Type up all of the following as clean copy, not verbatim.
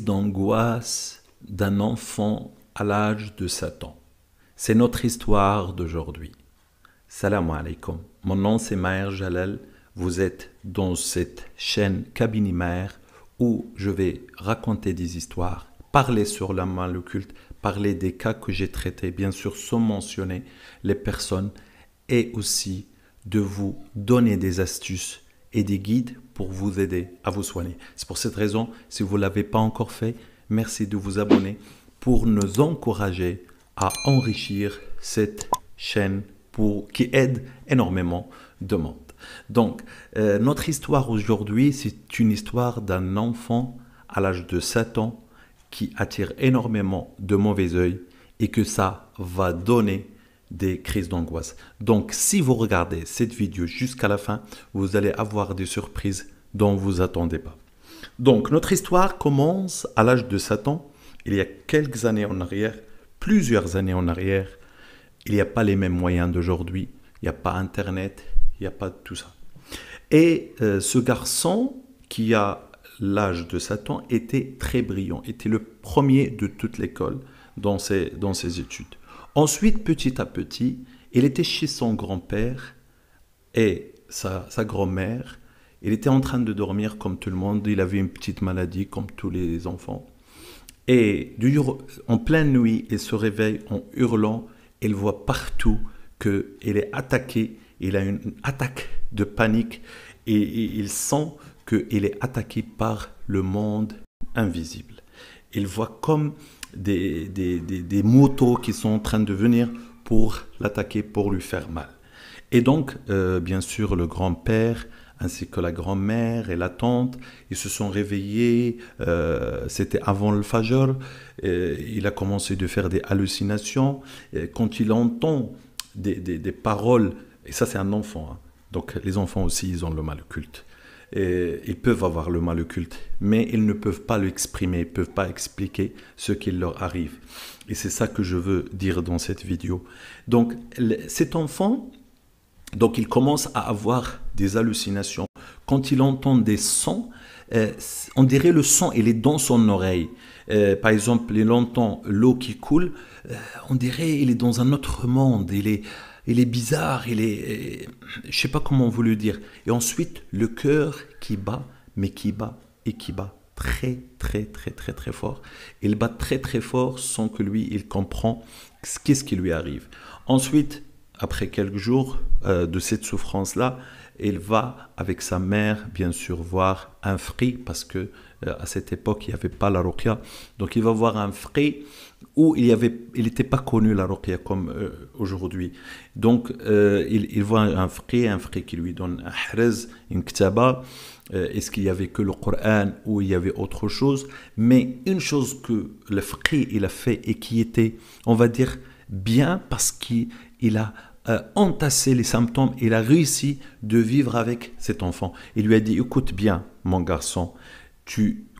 crise d'angoisse d'un enfant à l'âge de 7 ans. C'est notre histoire d'aujourd'hui. Salam alaikum. Mon nom c'est Maher Jalal. Vous êtes dans cette chaîne Kabini Maher où je vais raconter des histoires, parler sur la mal occulte, parler des cas que j'ai traités, bien sûr sans mentionner les personnes, et aussi de vous donner des astuces et des guides pour vous aider à vous soigner. C'est pour cette raison, si vous ne l'avez pas encore fait, merci de vous abonner pour nous encourager à enrichir cette chaîne qui aide énormément de monde. Donc, notre histoire aujourd'hui, c'est une histoire d'un enfant à l'âge de 7 ans qui attire énormément de mauvais œil et que ça va donner des crises d'angoisse. Donc, si vous regardez cette vidéo jusqu'à la fin, vous allez avoir des surprises dont vous ne attendez pas. Donc, notre histoire commence à l'âge de 7 ans, il y a quelques années en arrière, plusieurs années en arrière. Il n'y a pas les mêmes moyens d'aujourd'hui, il n'y a pas Internet, il n'y a pas tout ça. Et ce garçon qui a l'âge de 7 ans était très brillant, était le premier de toute l'école dans ses études. Ensuite, petit à petit, il était chez son grand-père et sa grand-mère. Il était en train de dormir comme tout le monde. Il avait une petite maladie comme tous les enfants. Et en pleine nuit, il se réveille en hurlant. Il voit partout qu'il est attaqué. Il a une attaque de panique et il sent qu'il est attaqué par le monde invisible. Il voit comme des motos qui sont en train de venir pour l'attaquer, pour lui faire mal. Et donc, bien sûr, le grand-père ainsi que la grand-mère et la tante, ils se sont réveillés, c'était avant le Fajr, il a commencé de faire des hallucinations. Quand il entend des paroles, et ça c'est un enfant, hein, donc les enfants aussi ils ont le mal occulte. Et ils peuvent avoir le mal occulte, mais ils ne peuvent pas l'exprimer, ils ne peuvent pas expliquer ce qui leur arrive. Et c'est ça que je veux dire dans cette vidéo. Donc cet enfant, donc il commence à avoir des hallucinations. Quand il entend des sons, on dirait le son, il est dans son oreille. Par exemple, il entend l'eau qui coule, on dirait il est dans un autre monde, il est bizarre, je ne sais pas comment vous le dire. Et ensuite, le cœur qui bat, mais qui bat et qui bat très, très, très, très, très fort. Il bat très, très fort sans que lui, il comprend qu'est-ce qui lui arrive. Ensuite, après quelques jours de cette souffrance-là, il va avec sa mère, bien sûr, voir un frère, parce que à cette époque, il n'y avait pas la ruqya. Donc, il va voir un frère où il n'était pas connu la ruqya comme aujourd'hui. Donc, il voit un frère qui lui donne un hrez, une ktaba. Est-ce qu'il n'y avait que le Coran ou il y avait autre chose? Mais une chose que le frère il a fait et qui était, on va dire, bien parce qu'il a entassé les symptômes, il a réussi de vivre avec cet enfant. Il lui a dit, écoute bien, mon garçon,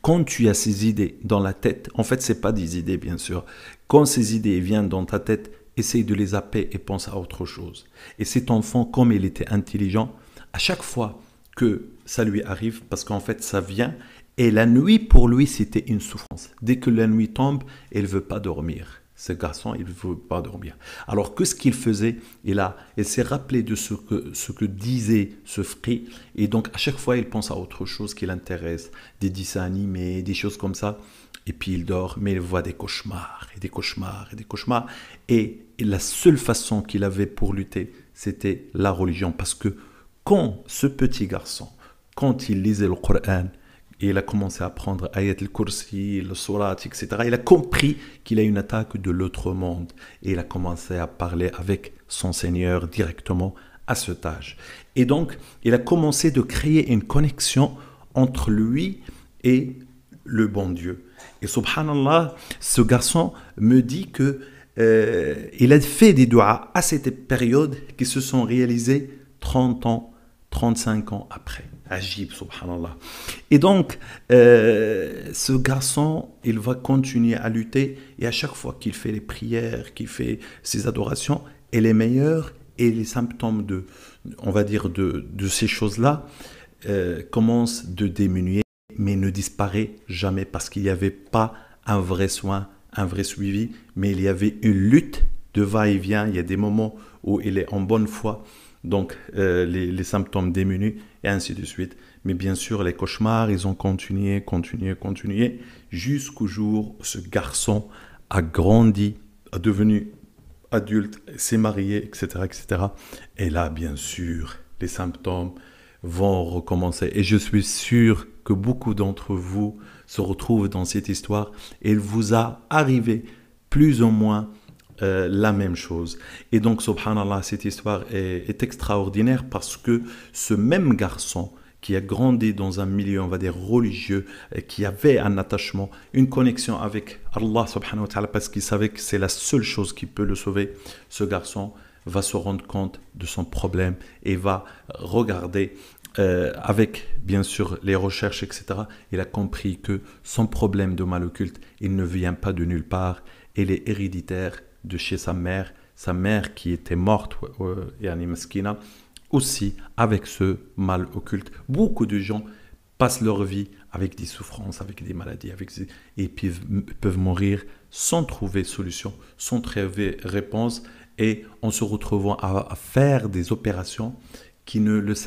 quand tu as ces idées dans la tête, en fait, ce n'est pas des idées, bien sûr. Quand ces idées viennent dans ta tête, essaye de les zapper et pense à autre chose. Et cet enfant, comme il était intelligent, à chaque fois que ça lui arrive, parce qu'en fait, ça vient, et la nuit, pour lui, c'était une souffrance. Dès que la nuit tombe, il ne veut pas dormir. Ce garçon, il ne veut pas dormir. Alors que ce qu'il faisait, il s'est rappelé de ce que disait ce frère. Et donc, à chaque fois, il pense à autre chose qui l'intéresse. Des dessins animés, des choses comme ça. Et puis, il dort, mais il voit des cauchemars, et des cauchemars, et des cauchemars. Et la seule façon qu'il avait pour lutter, c'était la religion. Parce que quand ce petit garçon, quand il lisait le Coran, et il a commencé à apprendre Ayat al-Kursi, le Surat, etc. Il a compris qu'il a une attaque de l'autre monde. Et il a commencé à parler avec son Seigneur directement à cet âge. Et donc, il a commencé de créer une connexion entre lui et le bon Dieu. Et subhanallah, ce garçon me dit que il a fait des doigts à cette période qui se sont réalisés 30 ans, 35 ans après. Ajib, subhanallah. Et donc, ce garçon, il va continuer à lutter et à chaque fois qu'il fait les prières, qu'il fait ses adorations, elle est meilleure et les symptômes on va dire, de ces choses-là commencent de diminuer. mais ne disparaît jamais parce qu'il n'y avait pas un vrai soin, un vrai suivi, mais il y avait une lutte de va-et-vient. Il y a des moments où il est en bonne foi, donc les symptômes diminuent et ainsi de suite. Mais bien sûr, les cauchemars, ils ont continué, jusqu'au jour où ce garçon a grandi, a devenu adulte, s'est marié, etc., etc. Et là, bien sûr, les symptômes vont recommencer. Et je suis sûr que beaucoup d'entre vous se retrouvent dans cette histoire et il vous a arrivé plus ou moins la même chose. Et donc, subhanallah, cette histoire est extraordinaire parce que ce même garçon qui a grandi dans un milieu, on va dire, religieux, qui avait un attachement, une connexion avec Allah subhanahu wa ta'ala, parce qu'il savait que c'est la seule chose qui peut le sauver, ce garçon va se rendre compte de son problème et va regarder avec, bien sûr, les recherches, etc. Il a compris que son problème de mal occulte, il ne vient pas de nulle part, il est héréditaire de chez sa mère qui était morte, yani maskina, aussi avec ce mal occulte. Beaucoup de gens passent leur vie avec des souffrances, avec des maladies, et puis peuvent mourir sans trouver solution, sans trouver réponse, et en se retrouvant à faire des opérations qui ne leur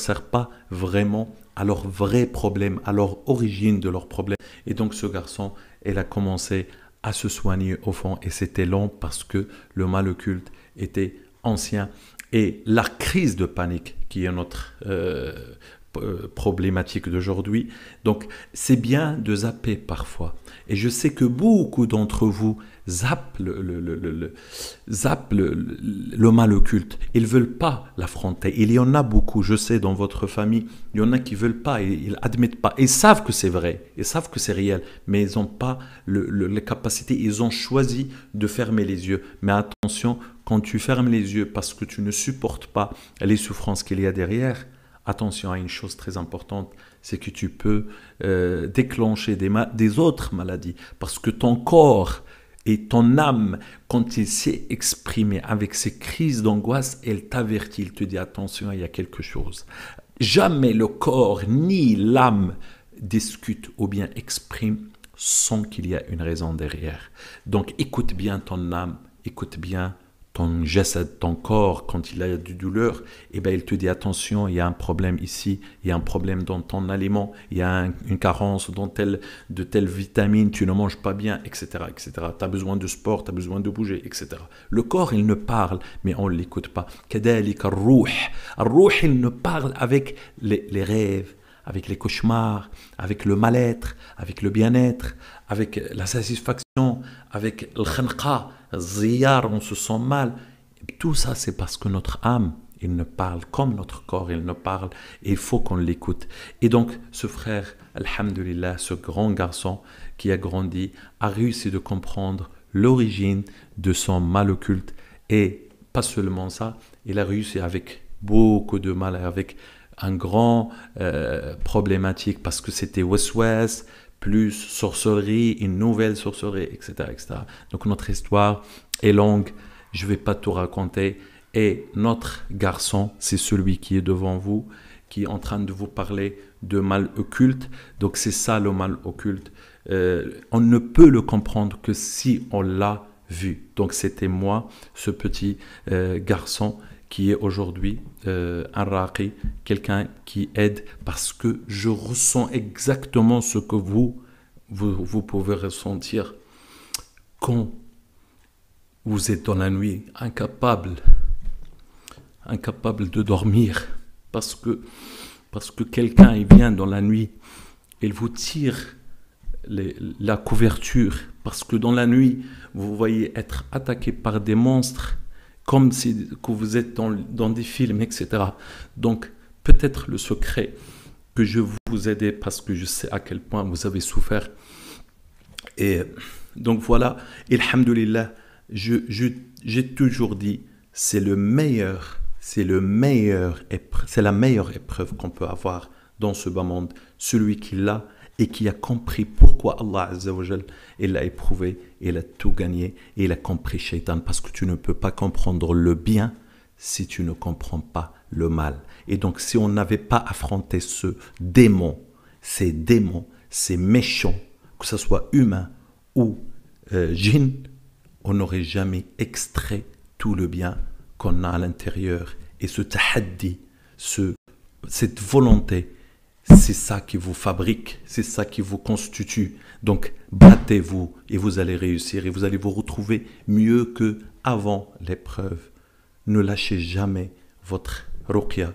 servent pas vraiment à leur vrai problème, à leur origine de leur problème. Et donc ce garçon, il a commencé à se soigner au fond, et c'était long parce que le mal occulte était ancien. Et la crise de panique, qui est notre problématique d'aujourd'hui, donc c'est bien de zapper parfois. Et je sais que beaucoup d'entre vous zappent le mal occulte. Ils ne veulent pas l'affronter. Il y en a beaucoup, je sais, dans votre famille, il y en a qui ne veulent pas, ils n'admettent pas. Ils savent que c'est vrai, ils savent que c'est réel, mais ils n'ont pas les capacités, ils ont choisi de fermer les yeux. Mais attention, quand tu fermes les yeux parce que tu ne supportes pas les souffrances qu'il y a derrière, attention à une chose très importante, c'est que tu peux déclencher des autres maladies, parce que ton corps et ton âme, quand il s'est exprimé avec ces crises d'angoisse, elle t'avertit, il te dit attention, il y a quelque chose. Jamais le corps ni l'âme discutent ou bien expriment sans qu'il y ait une raison derrière. Donc écoute bien ton âme, écoute bien ton jasad, ton corps, quand il a du douleur, eh ben, il te dit attention, il y a un problème ici, il y a un problème dans ton aliment, il y a une carence de telle vitamine, tu ne manges pas bien, etc. etc. Tu as besoin de sport, tu as besoin de bouger, etc. Le corps, il ne parle, mais on ne l'écoute pas. كذلك الروح. الروح, il ne parle avec les rêves, avec les cauchemars, avec le mal-être, avec le bien-être, avec la satisfaction, avec le khanqa, ziyar, on se sent mal. Tout ça, c'est parce que notre âme, il ne parle comme notre corps, il ne parle, et il faut qu'on l'écoute. Et donc, ce frère, alhamdulillah, ce grand garçon qui a grandi, a réussi de comprendre l'origine de son mal occulte. Et pas seulement ça, il a réussi avec beaucoup de mal, avec un grand problématique, parce que c'était waswas, plus sorcellerie, une nouvelle sorcellerie, etc., etc. Donc notre histoire est longue, je ne vais pas tout raconter. Et notre garçon, c'est celui qui est devant vous, qui est en train de vous parler de mal occulte. Donc c'est ça le mal occulte. On ne peut le comprendre que si on l'a vu. Donc c'était moi, ce petit garçon, qui est aujourd'hui un raqi, quelqu'un qui aide, parce que je ressens exactement ce que vous pouvez ressentir quand vous êtes dans la nuit, incapable de dormir, parce que quelqu'un il vient dans la nuit, il vous tire la couverture, parce que dans la nuit, vous voyez être attaqué par des monstres, comme si que vous êtes dans des films, etc. Donc, peut-être le secret que je vous aider, parce que je sais à quel point vous avez souffert. Et donc voilà, alhamdulillah, j'ai toujours dit, c'est la meilleure épreuve qu'on peut avoir dans ce bas monde, celui qui l'a et qui a compris pourquoi Allah Azza wa Jal, il l'a éprouvé, il a tout gagné, et il a compris Shaitan, parce que tu ne peux pas comprendre le bien si tu ne comprends pas le mal. Et donc si on n'avait pas affronté ce démon, ces démons, ces méchants, que ce soit humains ou djinns, on n'aurait jamais extrait tout le bien qu'on a à l'intérieur. Et ce tahaddi, cette volonté, c'est ça qui vous fabrique, c'est ça qui vous constitue. Donc, battez-vous et vous allez réussir et vous allez vous retrouver mieux qu'avant l'épreuve. Ne lâchez jamais votre ruqya,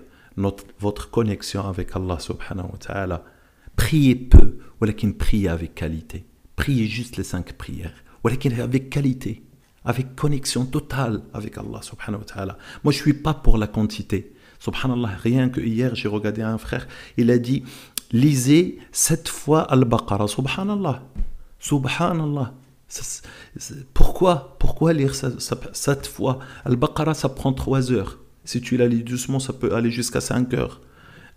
votre connexion avec Allah subhanahu wa ta'ala. Priez peu, walakin priez avec qualité. Priez juste les 5 prières, walakin avec qualité, avec connexion totale avec Allah subhanahu wa ta'ala. Moi, je ne suis pas pour la quantité. Subhanallah, rien que hier, j'ai regardé un frère, il a dit, lisez 7 fois Al-Baqarah. Subhanallah. Subhanallah. Pourquoi lire 7 fois Al-Baqarah, ça prend 3 heures. Si tu la lis doucement, ça peut aller jusqu'à 5 heures.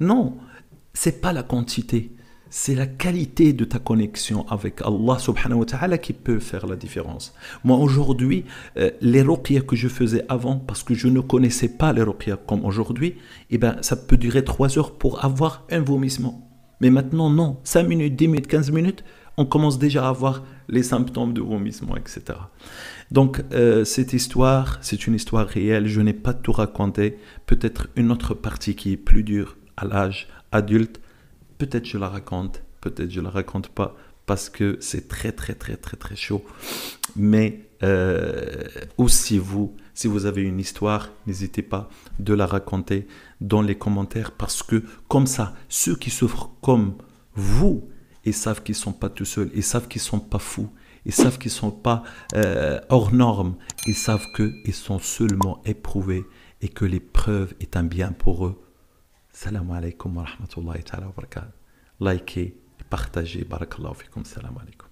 Non, c'est pas la quantité. C'est la qualité de ta connexion avec Allah subhanahu wa ta'ala qui peut faire la différence. Moi aujourd'hui, les ruqya que je faisais avant, parce que je ne connaissais pas les ruqya comme aujourd'hui, eh ben, ça peut durer 3 heures pour avoir un vomissement. Mais maintenant, non. 5 minutes, 10 minutes, 15 minutes, on commence déjà à avoir les symptômes de vomissement, etc. Donc, cette histoire, c'est une histoire réelle. Je n'ai pas tout raconté. Peut-être une autre partie qui est plus dure à l'âge adulte. Peut-être je la raconte, peut-être je la raconte pas, parce que c'est très chaud. Mais aussi si vous avez une histoire, n'hésitez pas de la raconter dans les commentaires, parce que comme ça, ceux qui souffrent comme vous, ils savent qu'ils ne sont pas tout seuls, ils savent qu'ils ne sont pas fous, ils savent qu'ils ne sont pas hors normes, ils savent qu'ils sont seulement éprouvés et que l'épreuve est un bien pour eux. Salam alaikum wa rahmatullahi ta'ala wa barakatuh. Likez, partagez, barakallahu fikum, salam alaikum.